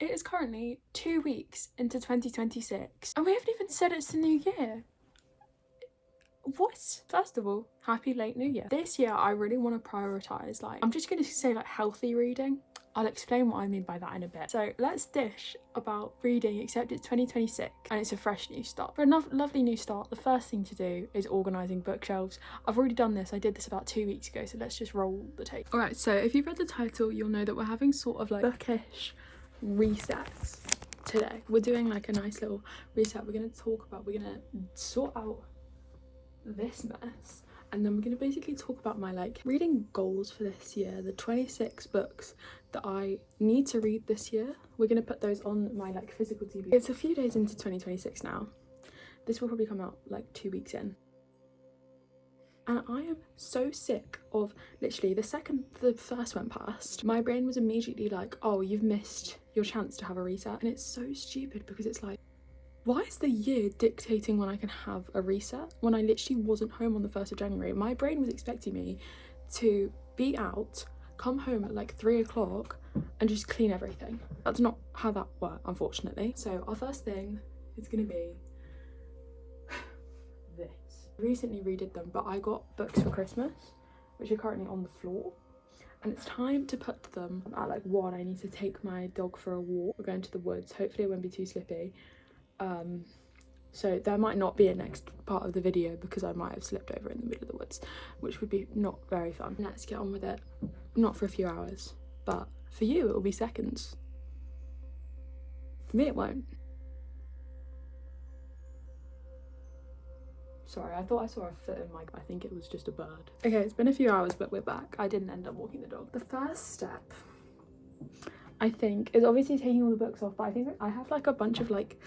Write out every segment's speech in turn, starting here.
It is currently 2 weeks into 2026 and we haven't even said it's the new year. What? First of all, happy late new year. This year I really want to prioritize, like, I'm just going to say like healthy reading. I'll explain what I mean by that in a bit. So let's dish about reading, except it's 2026 and it's a fresh new start. For a lovely new start, the first thing to do is organising bookshelves. I've already done this. I did this about 2 weeks ago, so let's just roll the tape. Alright, so if you've read the title, you'll know that we're having sort of like bookish resets today. We're doing like a nice little reset. We're going to sort out this mess, and then we're going to basically talk about my like reading goals for this year, the 26 books that I need to read this year. We're going to put those on my like physical TV. It's a few days into 2026 now. This will probably come out like 2 weeks in, and I am so sick of literally the second the first went past, my brain was immediately like, oh, you've missed your chance to have a reset. And it's so stupid because it's like, why is the year dictating when I can have a reset when I literally wasn't home on the 1st of January? My brain was expecting me to be out, come home at like 3 o'clock and just clean everything. That's not how that worked, unfortunately. So our first thing is going to be this. I recently redid them, but I got books for Christmas, which are currently on the floor. And it's time to put them at like 1. I need to take my dog for a walk. We're going to the woods. Hopefully it won't be too slippy. So there might not be a next part of the video because I might have slipped over in the middle of the woods, which would be not very fun. Let's get on with it. Not for a few hours, but for you it will be seconds. For me it won't. Sorry, I thought I saw a foot in my... I think it was just a bird. Okay, it's been a few hours, but we're back. I didn't end up walking the dog. The first step, I think, is obviously taking all the books off, but I think I have like a bunch of like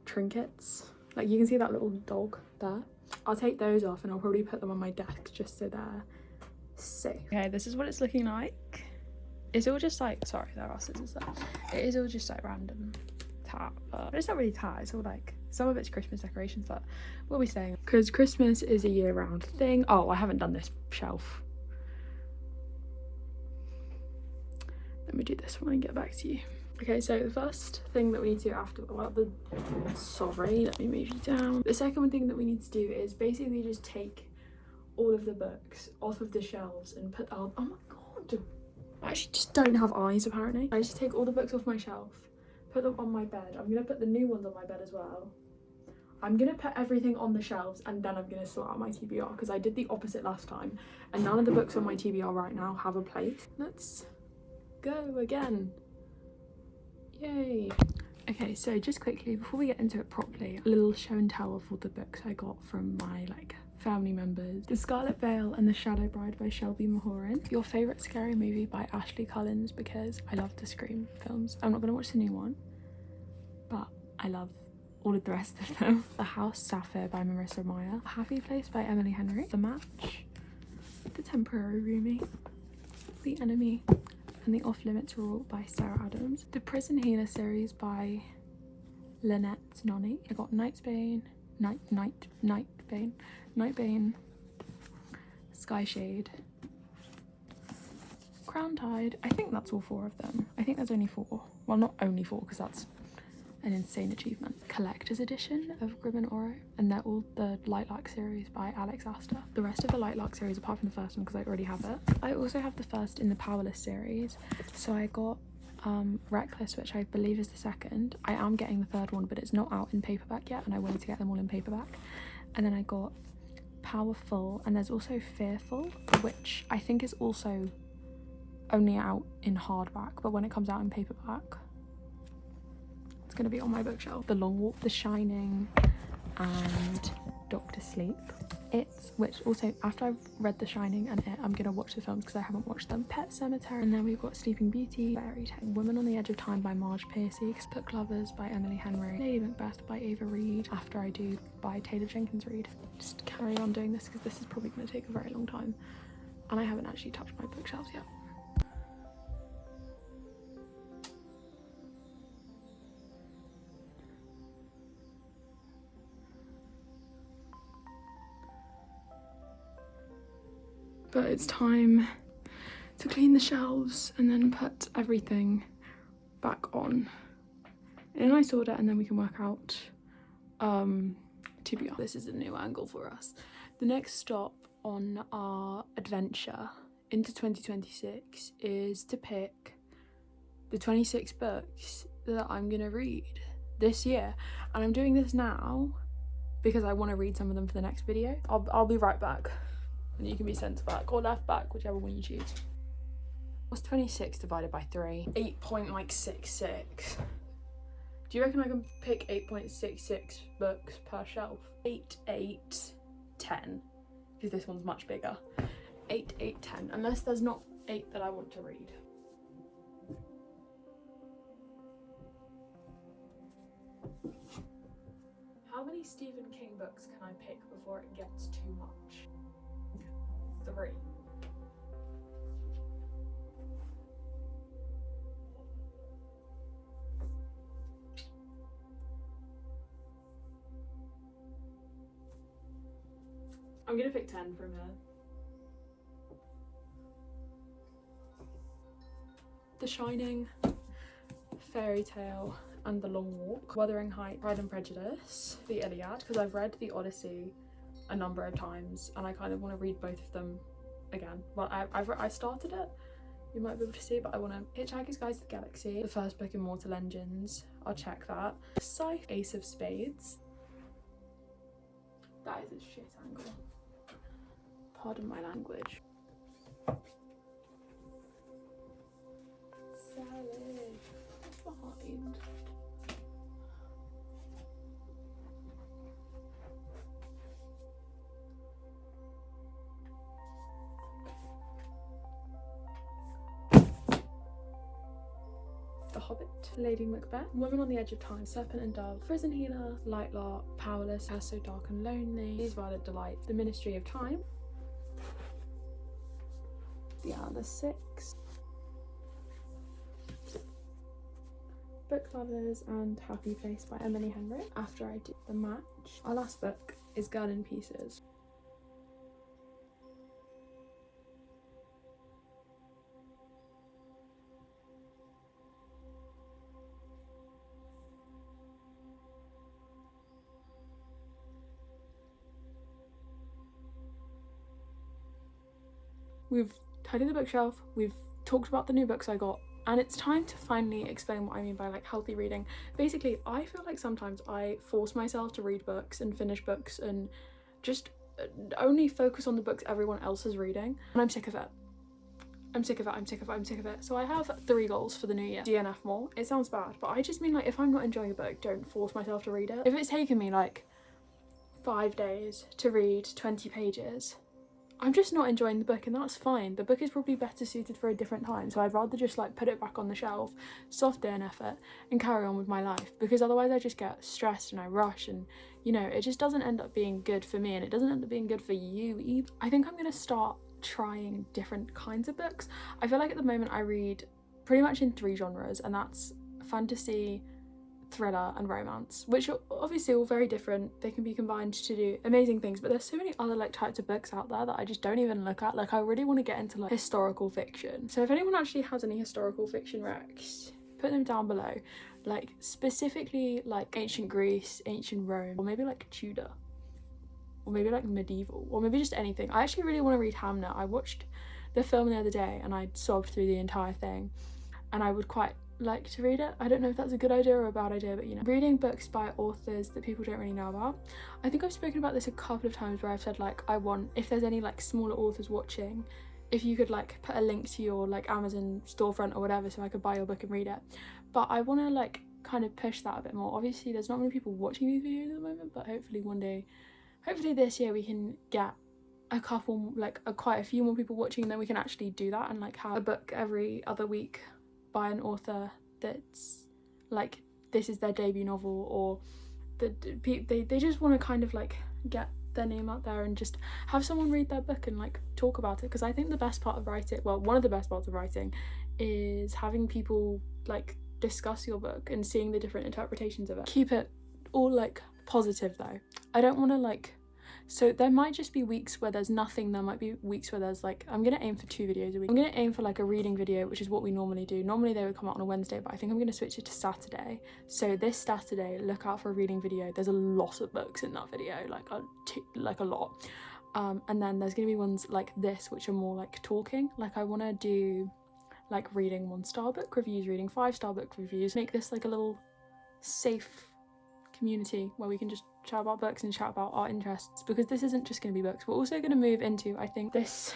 trinkets. Like you can see that little dog there. I'll take those off and I'll probably put them on my desk just so they're safe. Okay, this is what it's looking like. It's all just like, sorry, there are scissors there. It is all just like random tat, but it's not really tat. It's all like, some of it's Christmas decorations, but we'll be staying because Christmas is a year-round thing. Oh, I haven't done this shelf. Let me do this one and get back to you. Okay, so the first thing that we need to do after, sorry, let me move you down. The second thing that we need to do is basically just take all of the books off of the shelves and put out, oh my god, I actually just don't have eyes apparently. I just take all the books off my shelf, put them on my bed. I'm gonna put the new ones on my bed as well. I'm gonna put everything on the shelves and then I'm gonna sort out my TBR because I did the opposite last time and none of the books on my TBR right now have a place. Let's go again. Yay. Okay, so just quickly before we get into it properly, a little show and tell of all the books I got from my like family members. The Scarlet Veil and the Shadow Bride by Shelby Mahoran. Your favourite scary movie by Ashley Cullins, because I love the Scream films. I'm not going to watch the new one, but I love all of the rest of them. The House Sapphire by Marissa Meyer. Happy Place by Emily Henry. The Match. The Temporary Roomie. The Enemy. And The Off Limits Rule by Sarah Adams. The Prison Healer series by Lynette Nonny. I got Nightbane, Sky Shade, Crown Tide. I think that's all 4 of them. I think there's only 4. Well, not only 4 because that's an insane achievement. Collector's edition of Grim and Oro, and they're all the Lightlark series by Alex Aster. The rest of the Lightlark series, apart from the first one because I already have it. I also have the first in the Powerless series, so I got Reckless, which I believe is the second. I am getting the third one, but it's not out in paperback yet, and I wanted to get them all in paperback. And then I got Powerful, and there's also Fearful, which I think is also only out in hardback, but when it comes out in paperback, it's going to be on my bookshelf. The Long Walk, The Shining, and Doctor Sleep. Which also, after I've read The Shining and I'm going to watch the films because I haven't watched them. Pet Sematary. And then we've got Sleeping Beauty, Fairy Tale, Woman on the Edge of Time by Marge Piercy, Book Lovers by Emily Henry, Lady Macbeth by Ava Reid, After I Do by Taylor Jenkins Reid. Just carry on doing this because this is probably going to take a very long time and I haven't actually touched my bookshelves yet. But it's time to clean the shelves and then put everything back on in a nice order, and then we can work out to be honest. This is a new angle for us. The next stop on our adventure into 2026 is to pick the 26 books that I'm gonna read this year, and I'm doing this now because I want to read some of them for the next video. I'll be right back, and you can be centre back or left back, whichever one you choose. What's 26 divided by 3? 8.66. Do you reckon I can pick 8.66 books per shelf? 8, 8, 10, because this one's much bigger. 8, 8, 10, unless there's not 8 that I want to read. How many Stephen King books can I pick before it gets too much? 3. I'm gonna pick 10 from here. The Shining, Fairy Tale and The Long Walk, Wuthering Heights, Pride and Prejudice, The Iliad, because I've read The Odyssey a number of times and I kind of want to read both of them again. Well, I started it, you might be able to see, but I want to Hitchhiker's Guide to the Galaxy, the first book in Mortal Engines, I'll check that. Scythe, Ace of Spades. That is a shit angle. Pardon my language. Salad. What's behind? The Hobbit, Lady Macbeth, Woman on the Edge of Time, Serpent and Dove, Prison Healer, Lightlark, Powerless, Her So Dark and Lonely, These Violet Delight, The Ministry of Time, The Other Six, Book Lovers and Happy Place by Emily Henry. After I Do The Match. Our last book is Girl in Pieces. We've tidied the bookshelf, we've talked about the new books I got, and it's time to finally explain what I mean by like healthy reading. Basically, I feel like sometimes I force myself to read books and finish books and just only focus on the books everyone else is reading, and I'm sick of it. I'm sick of it. So I have 3 goals for the new year. DNF more. It sounds bad, but I just mean like if I'm not enjoying a book, don't force myself to read it. If it's taken me like 5 days to read 20 pages, I'm just not enjoying the book, and that's fine. The book is probably better suited for a different time, so I'd rather just like put it back on the shelf, soft DNF it, and carry on with my life, because otherwise I just get stressed and I rush, and you know, it just doesn't end up being good for me, and it doesn't end up being good for you either. I think I'm gonna start trying different kinds of books. I feel like at the moment I read pretty much in 3 genres, and that's fantasy, thriller and romance, which are obviously all very different. They can be combined to do amazing things, but there's so many other like types of books out there that I just don't even look at. Like I really want to get into like historical fiction, so if anyone actually has any historical fiction recs, put them down below, like specifically like ancient Greece, ancient Rome, or maybe like Tudor, or maybe like medieval, or maybe just anything. I actually really want to read Hamnet. I watched the film the other day and I sobbed through the entire thing, and I would quite like to read it. I don't know if that's a good idea or a bad idea, but you know, reading books by authors that people don't really know about. I think I've spoken about this a couple of times where I've said like I want, if there's any like smaller authors watching, if you could like put a link to your like Amazon storefront or whatever so I could buy your book and read it. But I want to like kind of push that a bit more. Obviously there's not many people watching these videos at the moment, but hopefully one day, hopefully this year we can get a couple, like quite a few more people watching, and then we can actually do that and like have a book every other week by an author that's like this is their debut novel, or that they just want to kind of like get their name out there and just have someone read their book and like talk about it. Because I think the best part of writing, well, one of the best parts of writing is having people like discuss your book and seeing the different interpretations of it. Keep it all like positive though. I don't want to like So there might just be weeks where there's nothing. There might be weeks where there's like, I'm gonna aim for 2 videos a week. I'm gonna aim for like a reading video, which is what we normally do. Normally they would come out on a Wednesday, but I think I'm gonna switch it to Saturday. So this Saturday, look out for a reading video. There's a lot of books in that video, like a lot. And then there's gonna be ones like this, which are more like talking. Like I wanna do like reading 1-star book reviews, reading 5-star book reviews, make this like a little safe community where we can just chat about books and chat about our interests, because this isn't just going to be books. We're also going to move into, I think, this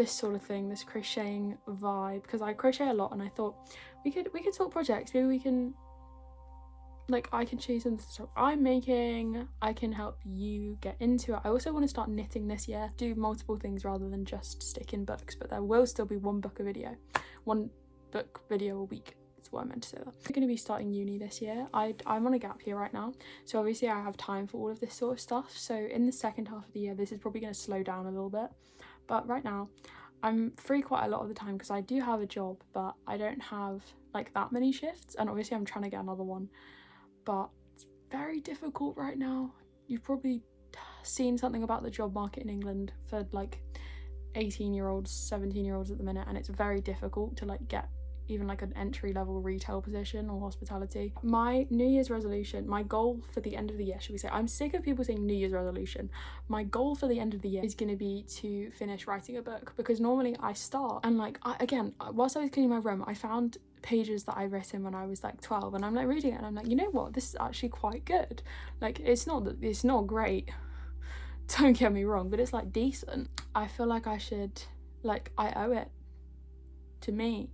sort of thing, this crocheting vibe, because I crochet a lot, and I thought we could talk projects. Maybe we can, like, I can show you some stuff I'm making, I can help you get into it. I also want to start knitting this year, do multiple things rather than just stick in books, but there will still be one book video a week. That's what I meant to say. I'm going to be starting uni this year. I'm on a gap year right now, so obviously I have time for all of this sort of stuff. So in the second half of the year, this is probably going to slow down a little bit, but right now I'm free quite a lot of the time because I do have a job, but I don't have like that many shifts, and obviously I'm trying to get another one, but it's very difficult right now. You've probably seen something about the job market in England for like 18-year-olds, 17-year-olds at the minute, and it's very difficult to like get even like an entry-level retail position or hospitality. My New Year's resolution, my goal for the end of the year, should we say, I'm sick of people saying New Year's resolution. My goal for the end of the year is going to be to finish writing a book, because normally I start and like, whilst I was cleaning my room, I found pages that I've written when I was like 12, and I'm like reading it and I'm like, you know what, this is actually quite good. Like it's not great, don't get me wrong, but it's like decent. I feel like I should, like, I owe it to me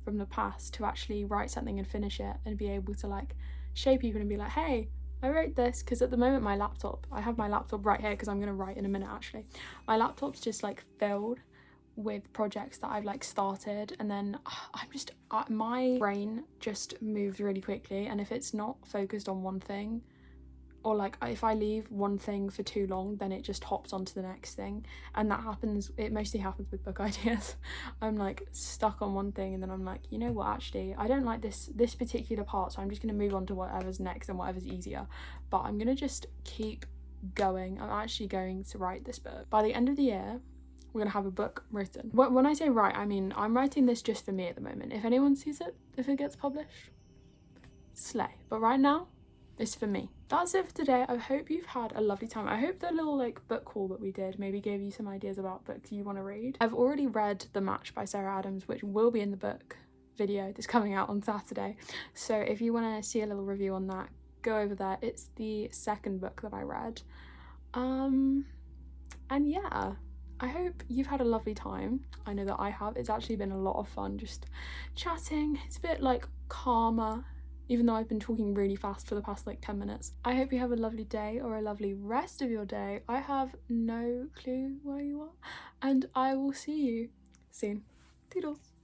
from the past to actually write something and finish it and be able to like show people and be like, hey, I wrote this. Because at the moment I have my laptop right here because I'm going to write in a minute actually. My laptop's just like filled with projects that I've like started, and then my brain just moves really quickly, and if it's not focused on one thing, or like if I leave one thing for too long, then it just hops onto the next thing, and it mostly happens with book ideas. I'm like stuck on one thing, and then I'm like, you know what, actually I don't like this particular part, so I'm just going to move on to whatever's next and whatever's easier, but I'm going to just keep going. I'm actually going to write this book. By the end of the year, we're going to have a book written. When I say write, I mean I'm writing this just for me at the moment. If anyone sees it, if it gets published, slay. But right now, it's for me. That's it for today. I hope you've had a lovely time. I hope the little like book haul that we did maybe gave you some ideas about books you want to read. I've already read The Match by Sarah Adams, which will be in the book video that's coming out on Saturday. So if you want to see a little review on that, go over there. It's the second book that I read. And yeah, I hope you've had a lovely time. I know that I have. It's actually been a lot of fun just chatting. It's a bit like calmer, even though I've been talking really fast for the past like 10 minutes. I hope you have a lovely day or a lovely rest of your day. I have no clue where you are, and I will see you soon. Toodles.